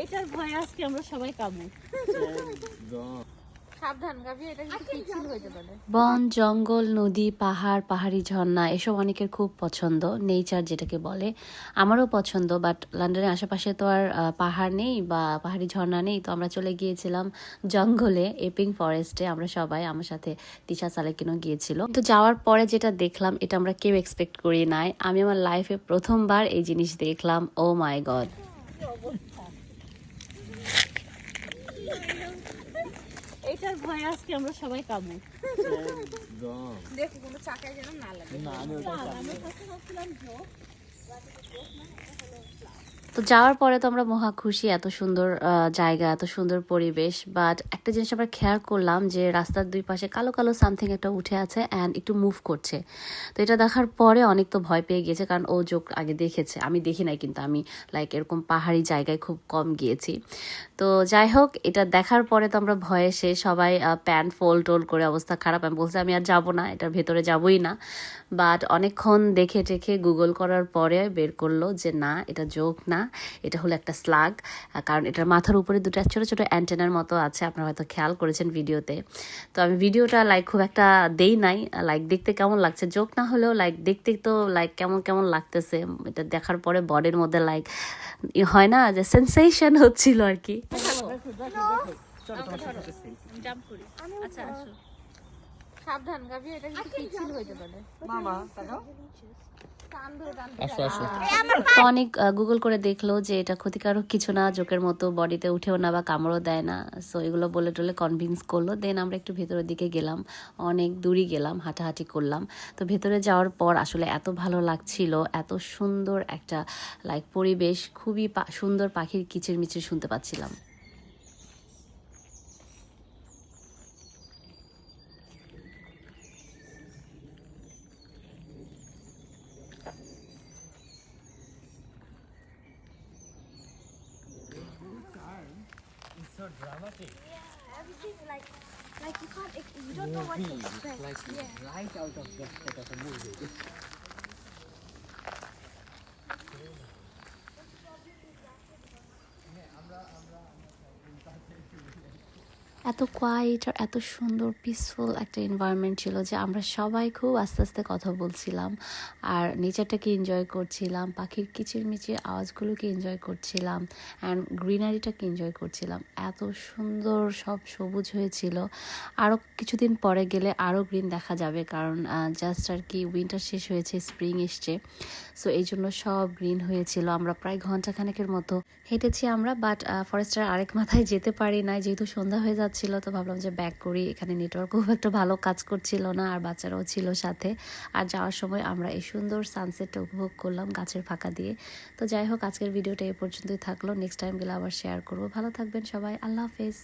এটার ভয়ে আজকে আমরা সবাই কাবু। বন, জঙ্গল, নদী, পাহাড়, পাহাড়ি ঝর্ণা এসব অনেকের খুব পছন্দ, নেচার যেটাকে বলে। আমারও পছন্দ, বাট লন্ডনের আশেপাশে তো আর পাহাড় নেই বা পাহাড়ি ঝর্ণা নেই, তো আমরা চলে গিয়েছিলাম জঙ্গলে, এপিং ফরেস্টে। আমরা সবাই, আমার সাথে তিশা সালেকিনও গিয়েছিল। তো যাওয়ার পরে যেটা দেখলাম, এটা আমরা কেউ এক্সপেক্ট করি নাই। আমি আমার লাইফে প্রথমবার এই জিনিস দেখলাম। ও মাই গড, এটার ভয়ে আজকে আমরা সবাই কাবু। দেখো কোনো চাকায় যেন না লাগে। না, আমি ওটা ভাবছিলাম তো যাওয়ার পরে তো আমরা মহা খুশি, এত সুন্দর জায়গা, এত সুন্দর পরিবেশ। বাট একটা জিনিস আমরা খেয়াল করলাম যে রাস্তার দুই পাশে কালো কালো সামথিং একটা উঠে আছে অ্যান্ড একটু মুভ করছে। তো এটা দেখার পরে অনেক তো ভয় পেয়ে গিয়েছে, কারণ ও চোখ আগে দেখেছে, আমি দেখি নাই, কিন্তু আমি লাইক এরকম পাহাড়ি জায়গায় খুব কম গিয়েছি। তো যাই হোক, এটা দেখার পরে তো আমরা ভয়ে সে সবাই প্যান্ট ফোল্ড টোল করে অবস্থা খারাপ। আমি বলছি আমি আর যাবো না, এটার ভেতরে যাবোই না। বাট অনেকক্ষণ দেখে টেখে গুগল করার পরে বের করলো যে না, এটা জোক না, এটা হলো একটা স্লাগ। কারণ এটার মাথার উপরে দুটো ছোট ছোট অ্যান্টেনার মতো আছে, আপনারা হয়তো খেয়াল করেছেন ভিডিওতে। তো আমি ভিডিওটা লাইক খুব একটা দেই নাই, লাইক দেখতে কেমন লাগছে, জোক না হলেও লাইক দেখতে তো লাইক কেমন কেমন লাগতেছে। এটা দেখার পরে বডির মধ্যে লাইক হয় না যে সেন্সেশন হচ্ছিল আর কি। সাবধান গাবি, এটা কিন্তু পিচ্ছিল হইতে পারে। মামা তাকাও। অনেক গুগল করে দেখলো যে এটা ক্ষতিকারক কিছু না, জোকের মতো, বডিতে উঠেও না বা কামড়ও দেয় না। সো এগুলো বলে টলে কনভিন্স করলো। দেন আমরা একটু ভেতরের দিকে গেলাম, অনেক দূরই গেলাম, হাঁটাহাঁটি করলাম। তো ভেতরে যাওয়ার পর আসলে এত ভালো লাগছিল, এত সুন্দর একটা লাইক পরিবেশ, খুবই সুন্দর পাখির কিচিরমিচির শুনতে পাচ্ছিলাম। It's so dramatic. Yeah, everything like you can't, you don't know what to expect. Like right out of a movie. এত কোয়াইট আর এত সুন্দর পিসফুল একটা এনভায়রনমেন্ট ছিল যে আমরা সবাই খুব আস্তে আস্তে কথা বলছিলাম আর নেচারটাকে এনজয় করছিলাম, পাখির কিচিরমিচির আওয়াজগুলোকে এনজয় করছিলাম অ্যান্ড গ্রিনারিটাকে এনজয় করছিলাম। এত সুন্দর সব সবুজ হয়েছিল। আরও কিছুদিন পরে গেলে আরও গ্রিন দেখা যাবে, কারণ জাস্ট আর কি উইন্টার শেষ হয়েছে, স্প্রিং এসছে। সো এই জন্য সব গ্রিন হয়েছিল। আমরা প্রায় ঘন্টাখানেকের মতো হেঁটেছি আমরা, বাট ফরেস্টের আরেক মাথায় যেতে পারি না, যেহেতু সন্ধ্যা হয়ে যাচ্ছিল। তো ভাবলাম যে ব্যাক করি, এখানে নেটওয়ার্ক খুব একটা ভালো কাজ করছিল না আর বাচ্চারাও ছিল সাথে। আর যাওয়ার সময় আমরা এই সুন্দর সানসেটটা উপভোগ করলাম গাছের ফাঁকা দিয়ে। তো যাই হোক, আজকের ভিডিওটা এ পর্যন্তই থাকলো। নেক্সট টাইম গেলে আবার শেয়ার করবো। ভালো থাকবেন সবাই, আল্লাহ হাফেজ।